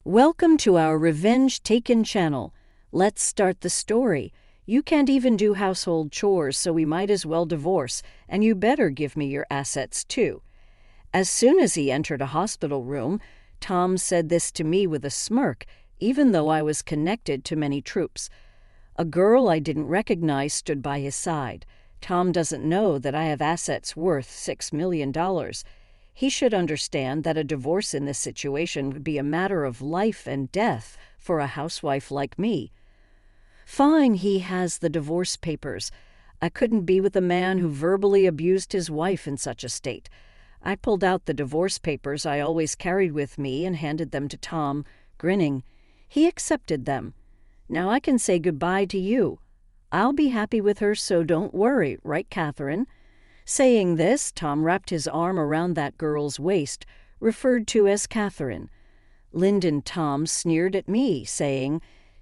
Welcome to our Revenge Taken channel. Let's start the story. You can't even do household chores, so we might as well divorce, and you better give me your assets too. As soon as he entered a hospital room, Tom said this to me with a smirk, even though I was connected to many troops. A girl I didn't recognize stood by his side. Tom doesn't know that I have assets worth $6 million. He should understand that a divorce in this situation would be a matter of life and death for a housewife like me. Fine, he has the divorce papers. I couldn't be with a man who verbally abused his wife in such a state. I pulled out the divorce papers I always carried with me and handed them to Tom, grinning. He accepted them. Now I can say goodbye to you. I'll be happy with her, so don't worry, right, Catherine? Saying this, Tom wrapped his arm around that girl's waist, referred to as Catherine. Lyndon Tom sneered at me, saying,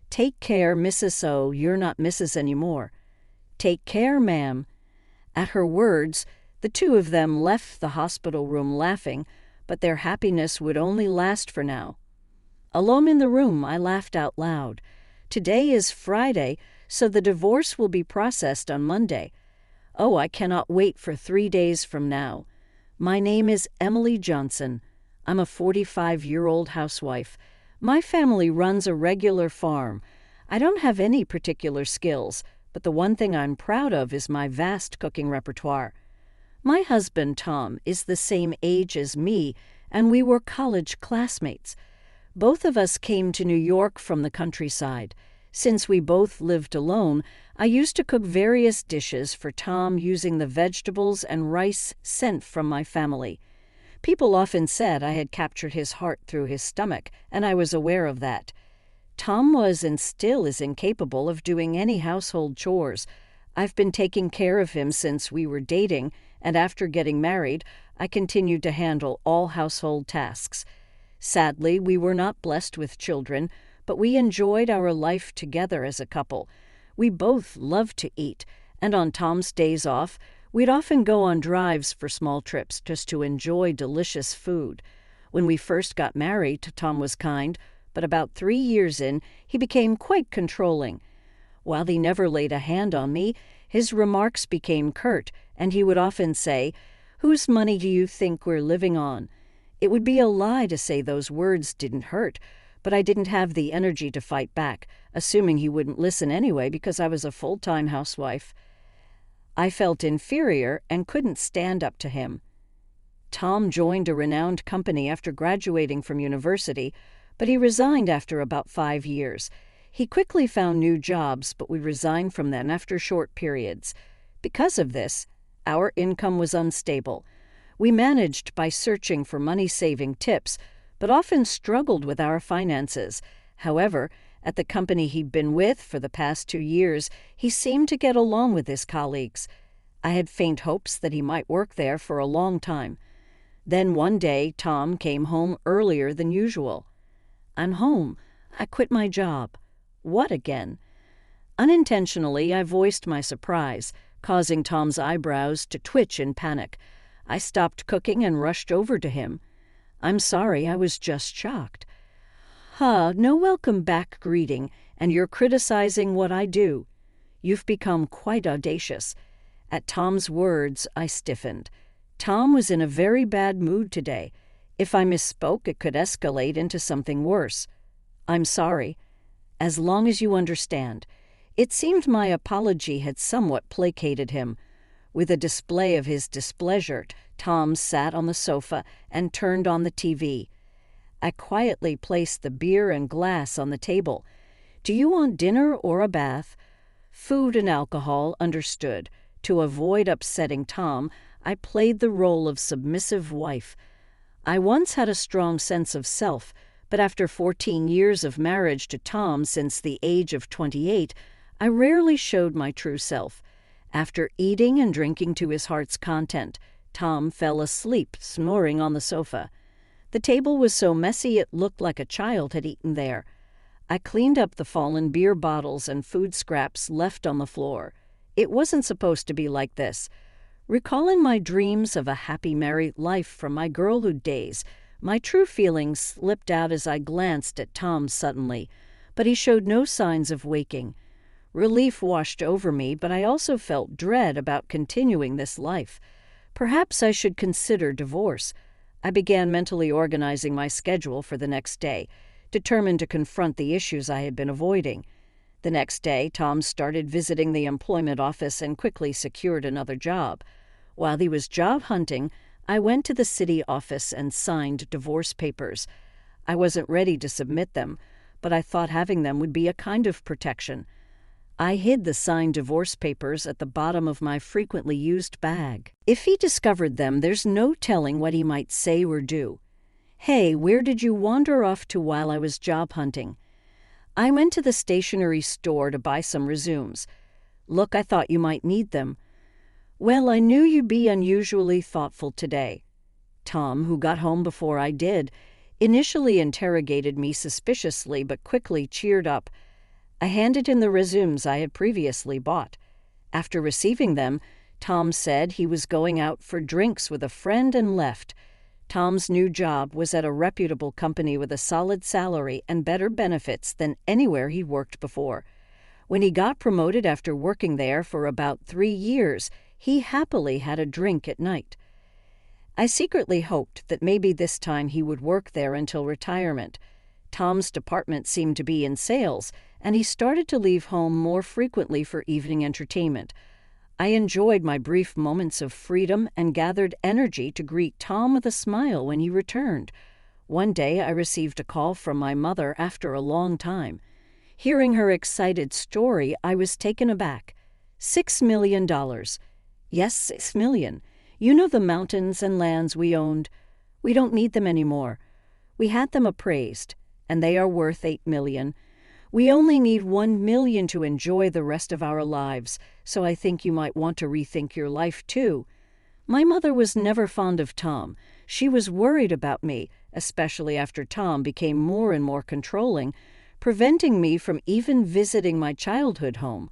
"Take care, Mrs. O, you're not Mrs. anymore." "Take care, ma'am." At her words, the two of them left the hospital room laughing, but their happiness would only last for now. Alone in the room, I laughed out loud. Today is Friday, so the divorce will be processed on Monday. Oh, I cannot wait for 3 days from now. My name is Emily Johnson. I'm a 45-year-old housewife. My family runs a regular farm. I don't have any particular skills, but the one thing I'm proud of is my vast cooking repertoire. My husband, Tom, is the same age as me, and we were college classmates. Both of us came to New York from the countryside. Since we both lived alone, I used to cook various dishes for Tom using the vegetables and rice sent from my family. People often said I had captured his heart through his stomach, and I was aware of that. Tom was and still is incapable of doing any household chores. I've been taking care of him since we were dating, and after getting married, I continued to handle all household tasks. Sadly, we were not blessed with children, but we enjoyed our life together as a couple. We both loved to eat, and on Tom's days off, we'd often go on drives for small trips just to enjoy delicious food. When we first got married, Tom was kind, but about 3 years in, he became quite controlling. While he never laid a hand on me, his remarks became curt, and he would often say, "Whose money do you think we're living on?" It would be a lie to say those words didn't hurt, but I didn't have the energy to fight back, assuming he wouldn't listen anyway because I was a full-time housewife. I felt inferior and couldn't stand up to him. Tom joined a renowned company after graduating from university, but he resigned after about 5 years. He quickly found new jobs, but we resigned from them after short periods. Because of this, our income was unstable. We managed by searching for money-saving tips, but often struggled with our finances. However, at the company he'd been with for the past 2 years, he seemed to get along with his colleagues. I had faint hopes that he might work there for a long time. Then one day, Tom came home earlier than usual. "I'm home. I quit my job." "What again?" Unintentionally, I voiced my surprise, causing Tom's eyebrows to twitch in panic. I stopped cooking and rushed over to him. "I'm sorry, I was just shocked." No welcome back greeting, and you're criticizing what I do. You've become quite audacious." At Tom's words, I stiffened. Tom was in a very bad mood today. If I misspoke, it could escalate into something worse. "I'm sorry. As long as you understand." It seemed my apology had somewhat placated him. With a display of his displeasure, Tom sat on the sofa and turned on the TV. I quietly placed the beer and glass on the table. "Do you want dinner or a bath?" "Food and alcohol, understood." To avoid upsetting Tom, I played the role of submissive wife. I once had a strong sense of self, but after 14 years of marriage to Tom since the age of 28, I rarely showed my true self. After eating and drinking to his heart's content, Tom fell asleep, snoring on the sofa. The table was so messy it looked like a child had eaten there. I cleaned up the fallen beer bottles and food scraps left on the floor. It wasn't supposed to be like this. Recalling my dreams of a happy married life from my girlhood days, My true feelings slipped out as I glanced at Tom suddenly, but he showed no signs of waking. Relief washed over me, but I also felt dread about continuing this life. Perhaps I should consider divorce. I began mentally organizing my schedule for the next day, determined to confront the issues I had been avoiding. The next day, Tom started visiting the employment office and quickly secured another job. While he was job hunting, I went to the city office and signed divorce papers. I wasn't ready to submit them, but I thought having them would be a kind of protection. I hid the signed divorce papers at the bottom of my frequently used bag. If he discovered them, there's no telling what he might say or do. "Hey, where did you wander off to while I was job hunting?" "I went to the stationery store to buy some resumes." "Look, I thought you might need them." "Well, I knew you'd be unusually thoughtful today." Tom, who got home before I did, initially interrogated me suspiciously but quickly cheered up. I handed him the resumes I had previously bought. After receiving them, Tom said he was going out for drinks with a friend and left. Tom's new job was at a reputable company with a solid salary and better benefits than anywhere he worked before. When he got promoted after working there for about 3 years, he happily had a drink at night. I secretly hoped that maybe this time he would work there until retirement. Tom's department seemed to be in sales, and he started to leave home more frequently for evening entertainment. I enjoyed my brief moments of freedom and gathered energy to greet Tom with a smile when he returned. One day I received a call from my mother after a long time. Hearing her excited story, I was taken aback. $6 million. Yes, $6 million. You know the mountains and lands we owned? We don't need them anymore. We had them appraised, and they are worth $8 million. We only need $1 million to enjoy the rest of our lives, so I think you might want to rethink your life too. My mother was never fond of Tom. She was worried about me, especially after Tom became more and more controlling, preventing me from even visiting my childhood home.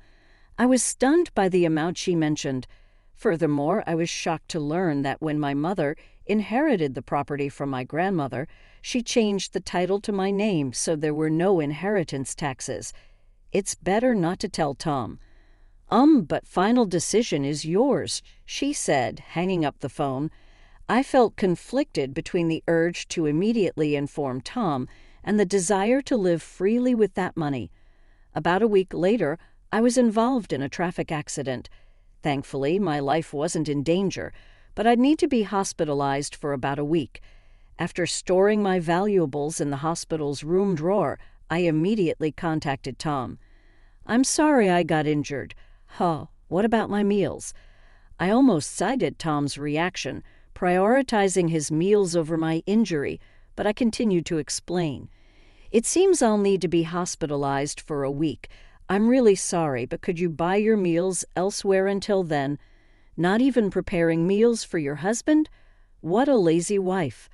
I was stunned by the amount she mentioned. Furthermore, I was shocked to learn that when my mother inherited the property from my grandmother, she changed the title to my name so there were no inheritance taxes. It's better not to tell Tom. But final decision is yours," she said, hanging up the phone. I felt conflicted between the urge to immediately inform Tom and the desire to live freely with that money. About a week later, I was involved in a traffic accident. Thankfully, my life wasn't in danger, but I'd need to be hospitalized for about a week. After storing my valuables in the hospital's room drawer, I immediately contacted Tom. "I'm sorry I got injured. What about my meals?" I almost cited Tom's reaction, prioritizing his meals over my injury, but I continued to explain. "It seems I'll need to be hospitalized for a week. I'm really sorry, but could you buy your meals elsewhere until then? Not even preparing meals for your husband? What a lazy wife.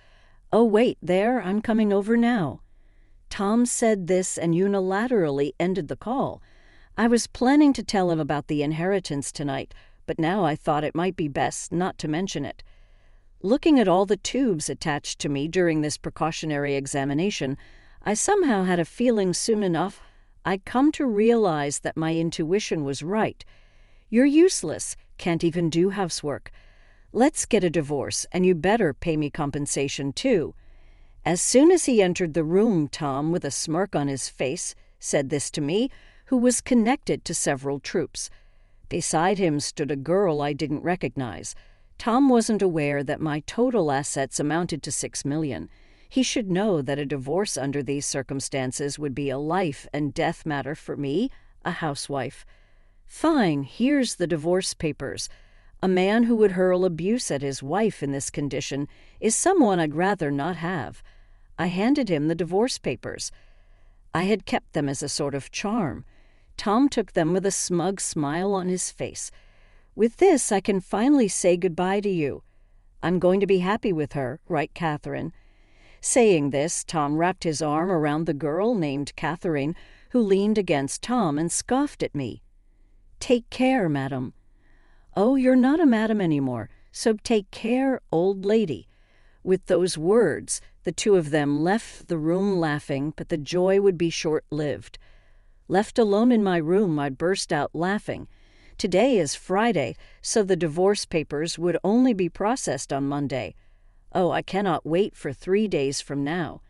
Oh, wait, there, I'm coming over now." Tom said this and unilaterally ended the call. I was planning to tell him about the inheritance tonight, but now I thought it might be best not to mention it. Looking at all the tubes attached to me during this precautionary examination, I somehow had a feeling soon enough I'd come to realize that my intuition was right. You're useless, can't even do housework. Let's get a divorce, and you better pay me compensation too. As soon as he entered the room, Tom, with a smirk on his face, said this to me, who was connected to several troops. Beside him stood a girl I didn't recognize. Tom wasn't aware that my total assets amounted to $6 million. He should know that a divorce under these circumstances would be a life and death matter for me, a housewife. Fine, here's the divorce papers. A man who would hurl abuse at his wife in this condition is someone I'd rather not have. I handed him the divorce papers. I had kept them as a sort of charm. Tom took them with a smug smile on his face. "With this, I can finally say goodbye to you. I'm going to be happy with her, right, Catherine?" Saying this, Tom wrapped his arm around the girl named Catherine, who leaned against Tom and scoffed at me. "Take care, madam." "Oh, you're not a madam anymore, so take care, old lady." With those words, The two of them left the room laughing, but the joy would be short-lived. Left alone in my room, I burst out laughing. Today is Friday, so the divorce papers would only be processed on Monday. Oh, I cannot wait for 3 days from now.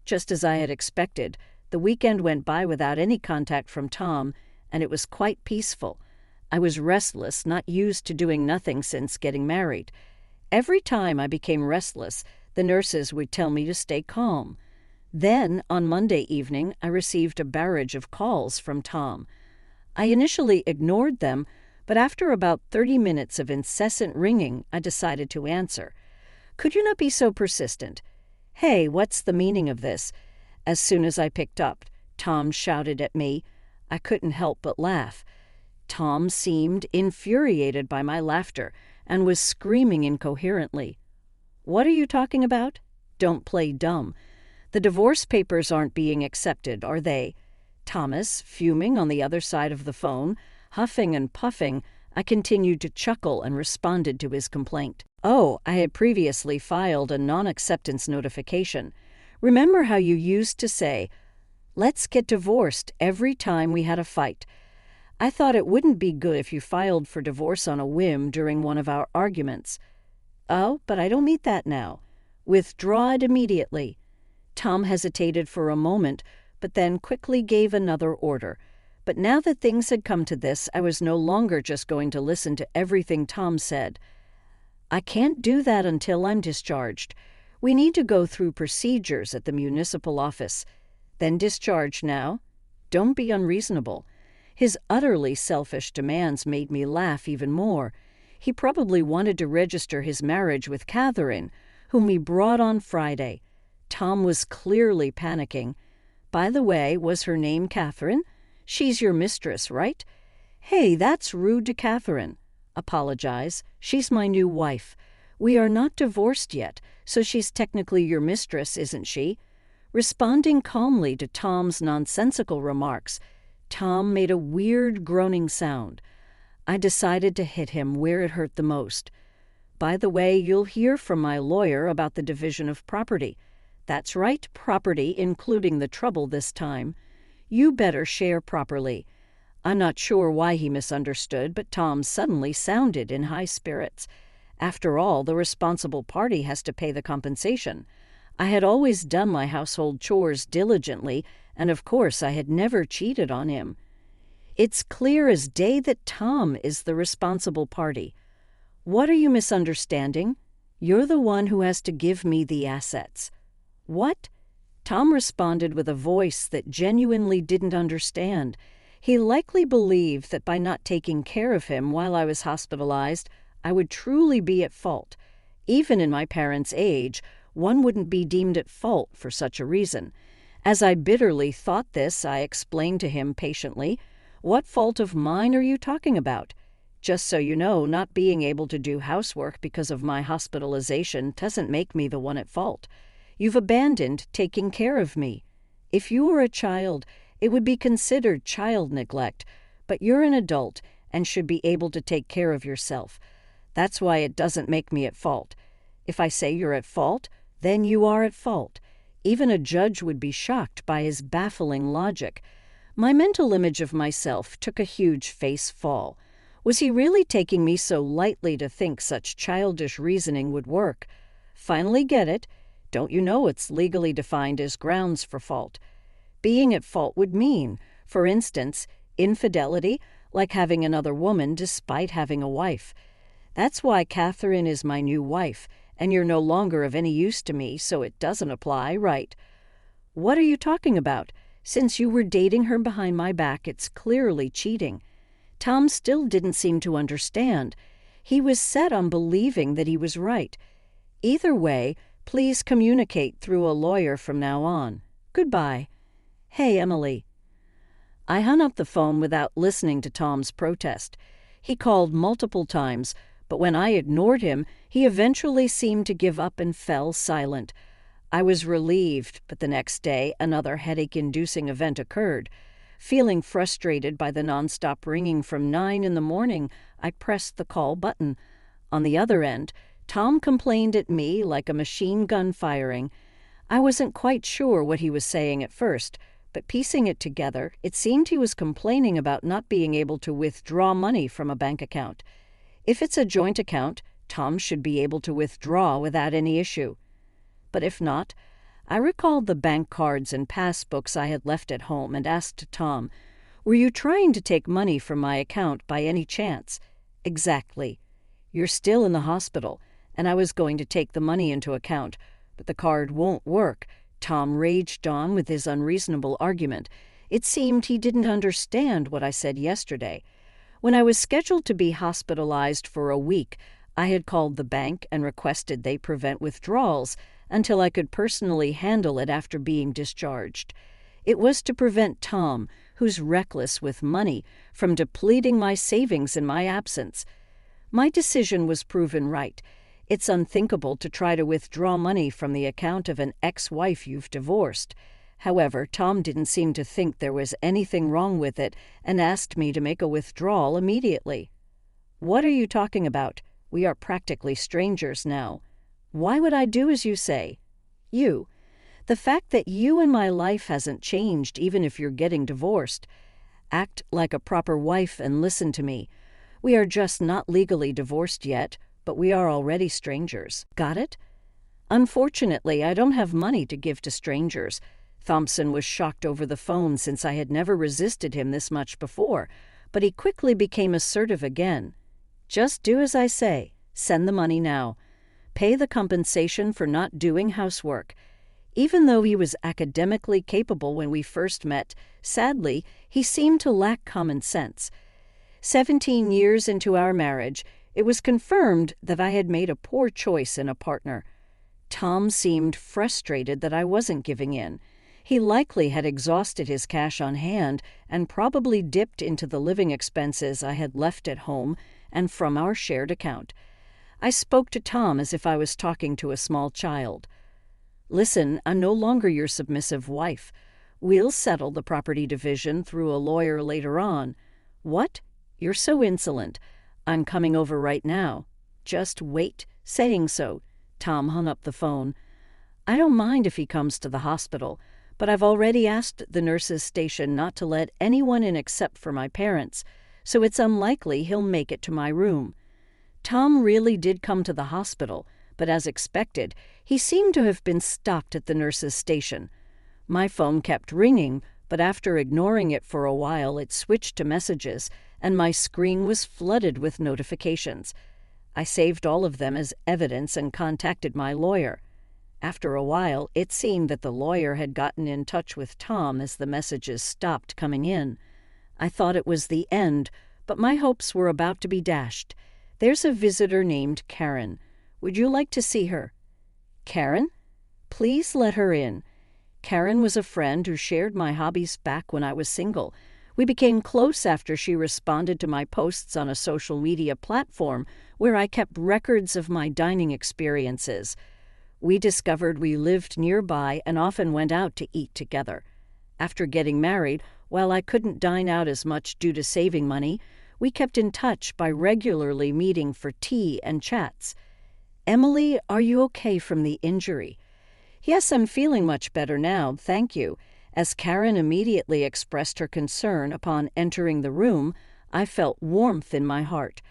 Just as I had expected, the weekend went by without any contact from Tom, and it was quite peaceful. I was restless, not used to doing nothing since getting married. Every time I became restless, the nurses would tell me to stay calm. Then, on Monday evening, I received a barrage of calls from Tom. I initially ignored them, but after about 30 minutes of incessant ringing, I decided to answer. Could you not be so persistent? Hey, what's the meaning of this? As soon as I picked up, Tom shouted at me. I couldn't help but laugh. Tom seemed infuriated by my laughter and was screaming incoherently. What are you talking about? Don't play dumb. The divorce papers aren't being accepted, are they? Thomas, fuming on the other side of the phone, huffing and puffing, I continued to chuckle and responded to his complaint. Oh, I had previously filed a non-acceptance notification. Remember how you used to say, "Let's get divorced," every time we had a fight. I thought it wouldn't be good if you filed for divorce on a whim during one of our arguments. Oh, but I don't mean that now. Withdraw it immediately. Tom hesitated for a moment, but then quickly gave another order. But now that things had come to this, I was no longer just going to listen to everything Tom said. I can't do that until I'm discharged. We need to go through procedures at the municipal office. Then discharge now. Don't be unreasonable. His utterly selfish demands made me laugh even more. He probably wanted to register his marriage with Catherine, whom he brought on Friday. Tom was clearly panicking. By the way, was her name Catherine? She's your mistress, right? Hey, that's rude to Catherine. Apologize. She's my new wife. We are not divorced yet, so she's technically your mistress, isn't she? Responding calmly to Tom's nonsensical remarks, Tom made a weird groaning sound. I decided to hit him where it hurt the most. By the way, you'll hear from my lawyer about the division of property. That's right, property, including the trouble this time. You better share properly. I'm not sure why he misunderstood, but Tom suddenly sounded in high spirits. After all, the responsible party has to pay the compensation. I had always done my household chores diligently, and of course I had never cheated on him. It's clear as day that Tom is the responsible party. What are you misunderstanding? You're the one who has to give me the assets. What? Tom responded with a voice that genuinely didn't understand. He likely believed that by not taking care of him while I was hospitalized, I would truly be at fault. Even in my parents' age, one wouldn't be deemed at fault for such a reason. As I bitterly thought this, I explained to him patiently, "What fault of mine are you talking about? Just so you know, not being able to do housework because of my hospitalization doesn't make me the one at fault. You've abandoned taking care of me. If you were a child, it would be considered child neglect, but you're an adult and should be able to take care of yourself. That's why it doesn't make me at fault. If I say you're at fault, then you are at fault." Even a judge would be shocked by his baffling logic. My mental image of myself took a huge face fall. Was he really taking me so lightly to think such childish reasoning would work? Finally get it. Don't you know it's legally defined as grounds for fault? Being at fault would mean, for instance, infidelity, like having another woman despite having a wife. That's why Catherine is my new wife, and you're no longer of any use to me, so it doesn't apply, right? What are you talking about? Since you were dating her behind my back, it's clearly cheating. Tom still didn't seem to understand. He was set on believing that he was right. Either way, please communicate through a lawyer from now on. Goodbye. Hey, Emily. I hung up the phone without listening to Tom's protest. He called multiple times, but when I ignored him, he eventually seemed to give up and fell silent. I was relieved, but the next day another headache-inducing event occurred. Feeling frustrated by the nonstop ringing from 9 in the morning, I pressed the call button. On the other end, Tom complained at me like a machine gun firing. I wasn't quite sure what he was saying at first, but piecing it together, it seemed he was complaining about not being able to withdraw money from a bank account. If it's a joint account, Tom should be able to withdraw without any issue. But if not, I recalled the bank cards and passbooks I had left at home and asked Tom, "Were you trying to take money from my account by any chance?" "Exactly. You're still in the hospital, and I was going to take the money into account, but the card won't work," Tom raged on with his unreasonable argument. It seemed he didn't understand what I said yesterday. When I was scheduled to be hospitalized for a week, I had called the bank and requested they prevent withdrawals until I could personally handle it after being discharged. It was to prevent Tom, who's reckless with money, from depleting my savings in my absence. My decision was proven right. It's unthinkable to try to withdraw money from the account of an ex-wife you've divorced. However, Tom didn't seem to think there was anything wrong with it and asked me to make a withdrawal immediately. "What are you talking about? We are practically strangers now." "Why would I do as you say?" "You. The fact that you in my life hasn't changed even if you're getting divorced. Act like a proper wife and listen to me. We are just not legally divorced yet, but we are already strangers. Got it?" "Unfortunately, I don't have money to give to strangers." Thompson was shocked over the phone since I had never resisted him this much before, but he quickly became assertive again. "Just do as I say. Send the money now. Pay the compensation for not doing housework." Even though he was academically capable when we first met, sadly, he seemed to lack common sense. 17 years into our marriage, it was confirmed that I had made a poor choice in a partner. Tom seemed frustrated that I wasn't giving in. He likely had exhausted his cash on hand and probably dipped into the living expenses I had left at home and from our shared account. I spoke to Tom as if I was talking to a small child. "Listen, I'm no longer your submissive wife. We'll settle the property division through a lawyer later on." "What? You're so insolent. I'm coming over right now." "Just wait." Saying so, Tom hung up the phone. "I don't mind if he comes to the hospital, but I've already asked the nurses' station not to let anyone in except for my parents, so it's unlikely he'll make it to my room." Tom really did come to the hospital, but as expected, he seemed to have been stopped at the nurses' station. My phone kept ringing, but after ignoring it for a while, it switched to messages, and my screen was flooded with notifications. I saved all of them as evidence and contacted my lawyer. After a while, it seemed that the lawyer had gotten in touch with Tom as the messages stopped coming in. I thought it was the end, but my hopes were about to be dashed. "There's a visitor named Karen. Would you like to see her?" "Karen? Please let her in." Karen was a friend who shared my hobbies back when I was single. We became close after she responded to my posts on a social media platform where I kept records of my dining experiences. We discovered we lived nearby and often went out to eat together. After getting married, while I couldn't dine out as much due to saving money, we kept in touch by regularly meeting for tea and chats. "Emily, are you okay from the injury?" "Yes, I'm feeling much better now, thank you." As Karen immediately expressed her concern upon entering the room, I felt warmth in my heart.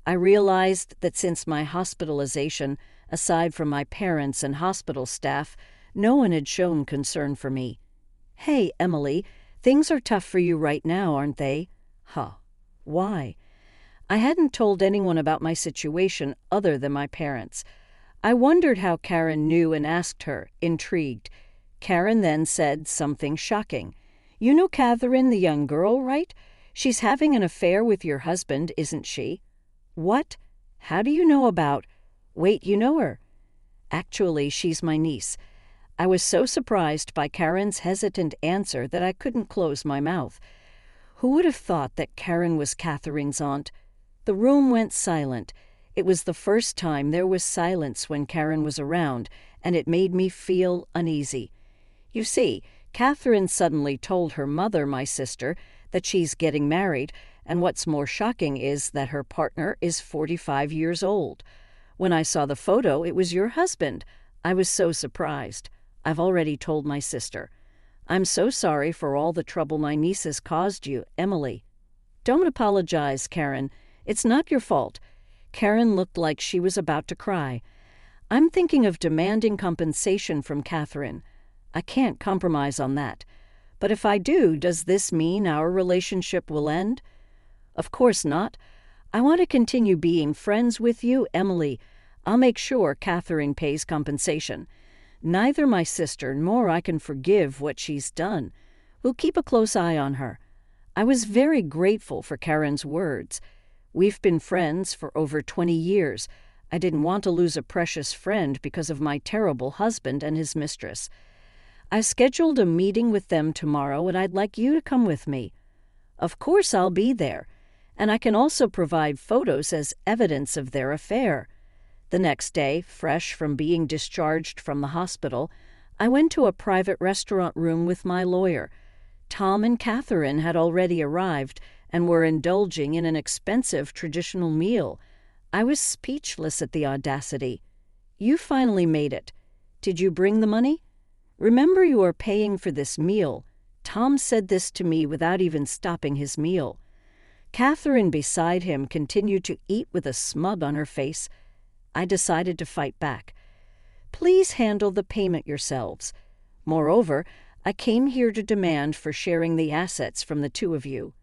I realized that since my hospitalization, aside from my parents and hospital staff, no one had shown concern for me. "Hey, Emily, things are tough for you right now, aren't they?" "Huh. Why?" I hadn't told anyone about my situation other than my parents. I wondered how Karen knew and asked her, intrigued. Karen then said something shocking. "You know Catherine, the young girl, right? She's having an affair with your husband, isn't she?" "What? How do you know about—" "Wait, you know her?" "Actually, she's my niece." I was so surprised by Karen's hesitant answer that I couldn't close my mouth. Who would have thought that Karen was Catherine's aunt? The room went silent. It was the first time there was silence when Karen was around, and it made me feel uneasy. You see, Catherine suddenly told her mother, my sister, that she's getting married, and what's more shocking is that her partner is 45 years old. When I saw the photo, it was your husband. I was so surprised. I've already told my sister. I'm so sorry for all the trouble my nieces caused you, Emily. Don't apologize, Karen. It's not your fault. Karen looked like she was about to cry. I'm thinking of demanding compensation from Catherine. I can't compromise on that. But if I do, does this mean our relationship will end? Of course not. I want to continue being friends with you, Emily. I'll make sure Catherine pays compensation. Neither my sister nor I can forgive what she's done. We'll keep a close eye on her. I was very grateful for Karen's words. We've been friends for over 20 years. I didn't want to lose a precious friend because of my terrible husband and his mistress. I scheduled a meeting with them tomorrow, and I'd like you to come with me. Of course I'll be there, and I can also provide photos as evidence of their affair. The next day, fresh from being discharged from the hospital, I went to a private restaurant room with my lawyer. Tom and Catherine had already arrived and were indulging in an expensive traditional meal. I was speechless at the audacity. You finally made it. Did you bring the money? Remember, you are paying for this meal. Tom said this to me without even stopping his meal. Catherine beside him continued to eat with a smug on her face. I decided to fight back. Please handle the payment yourselves. Moreover, I came here to demand for sharing the assets from the two of you.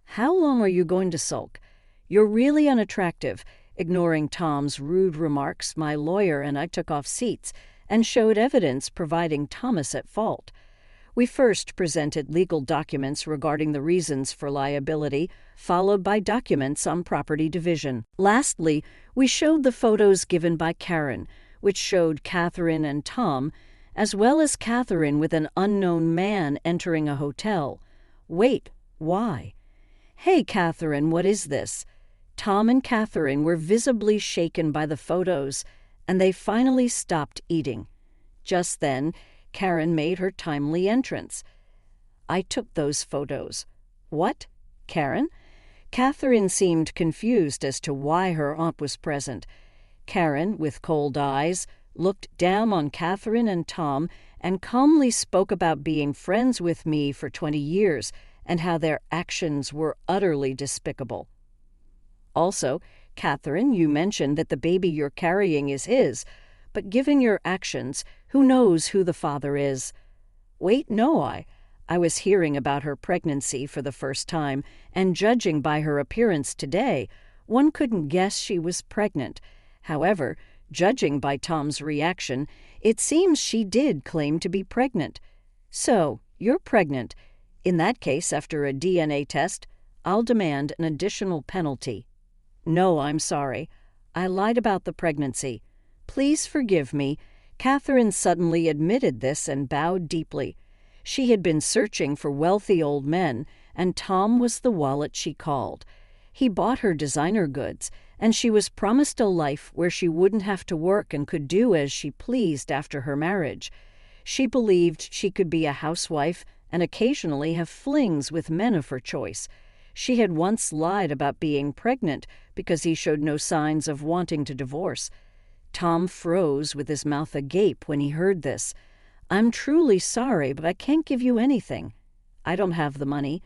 How long are you going to sulk? You're really unattractive. Ignoring Tom's rude remarks, my lawyer and I took off seats and showed evidence providing Thomas at fault. We first presented legal documents regarding the reasons for liability, followed by documents on property division. Lastly, we showed the photos given by Karen, which showed Catherine and Tom, as well as Catherine with an unknown man entering a hotel. Wait, why? Hey, Catherine, what is this? Tom and Catherine were visibly shaken by the photos, and they finally stopped eating. Just then, Karen made her timely entrance. I took those photos. What? Karen? Catherine seemed confused as to why her aunt was present. Karen, with cold eyes, looked down on Catherine and Tom and calmly spoke about being friends with me for 20 years and how their actions were utterly despicable. Also, Catherine, you mentioned that the baby you're carrying is his, but given your actions, who knows who the father is? Wait, no, I was hearing about her pregnancy for the first time, and judging by her appearance today, one couldn't guess she was pregnant. However, judging by Tom's reaction, it seems she did claim to be pregnant. So, you're pregnant. In that case, after a DNA test, I'll demand an additional penalty. No, I'm sorry. I lied about the pregnancy. Please forgive me. Catherine suddenly admitted this and bowed deeply. She had been searching for wealthy old men, and Tom was the wallet she called. He bought her designer goods, and she was promised a life where she wouldn't have to work and could do as she pleased after her marriage. She believed she could be a housewife and occasionally have flings with men of her choice. She had once lied about being pregnant because he showed no signs of wanting to divorce. Tom froze with his mouth agape when he heard this. I'm truly sorry, but I can't give you anything. I don't have the money.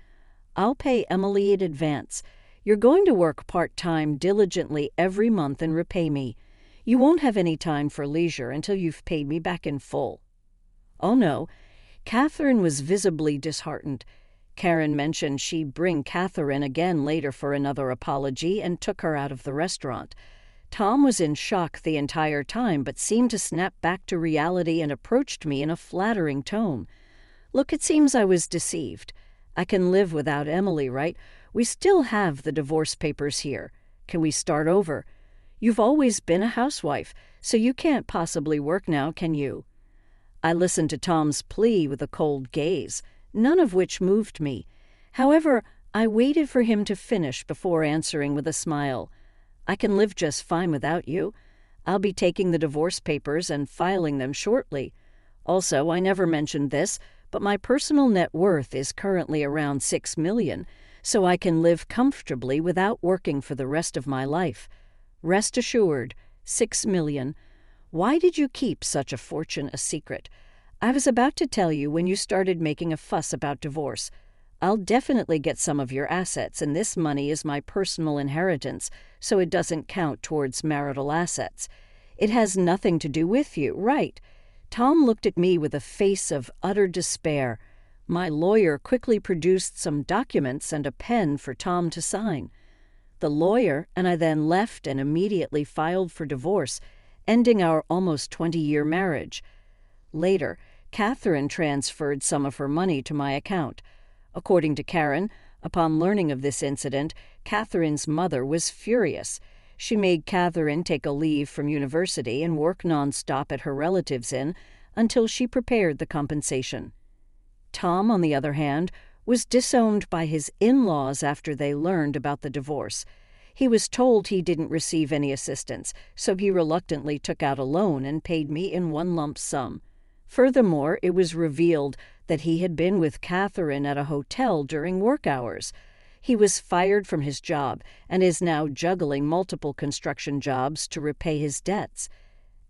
I'll pay Emily in advance. You're going to work part-time diligently every month and repay me. You won't have any time for leisure until you've paid me back in full. Oh no. Catherine was visibly disheartened. Karen mentioned she'd bring Catherine again later for another apology and took her out of the restaurant. Tom was in shock the entire time but seemed to snap back to reality and approached me in a flattering tone. Look, it seems I was deceived. I can live without Emily, right? We still have the divorce papers here. Can we start over? You've always been a housewife, so you can't possibly work now, can you? I listened to Tom's plea with a cold gaze, none of which moved me. However, I waited for him to finish before answering with a smile. I can live just fine without you. I'll be taking the divorce papers and filing them shortly. Also, I never mentioned this, but my personal net worth is currently around $6 million, so I can live comfortably without working for the rest of my life. Rest assured, $6 million. Why did you keep such a fortune a secret? I was about to tell you when you started making a fuss about divorce. I'll definitely get some of your assets, and this money is my personal inheritance, so it doesn't count towards marital assets. It has nothing to do with you, right? Tom looked at me with a face of utter despair. My lawyer quickly produced some documents and a pen for Tom to sign. The lawyer and I then left and immediately filed for divorce, ending our almost 20-year marriage. Later, Catherine transferred some of her money to my account. According to Karen, upon learning of this incident, Catherine's mother was furious. She made Catherine take a leave from university and work nonstop at her relatives' inn until she prepared the compensation. Tom, on the other hand, was disowned by his in-laws after they learned about the divorce. He was told he didn't receive any assistance, so he reluctantly took out a loan and paid me in one lump sum. Furthermore, it was revealed that he had been with Catherine at a hotel during work hours. He was fired from his job and is now juggling multiple construction jobs to repay his debts.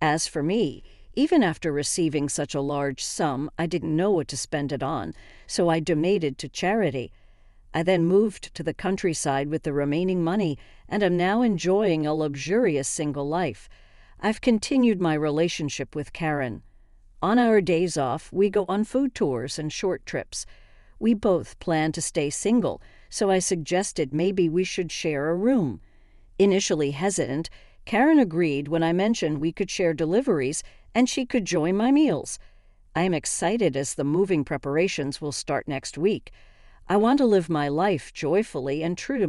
As for me, even after receiving such a large sum, I didn't know what to spend it on, so I donated to charity. I then moved to the countryside with the remaining money and am now enjoying a luxurious single life. I've continued my relationship with Karen. On our days off, we go on food tours and short trips. We both plan to stay single, so I suggested maybe we should share a room. Initially hesitant, Karen agreed when I mentioned we could share deliveries and she could join my meals. I am excited as the moving preparations will start next week. I want to live my life joyfully and true to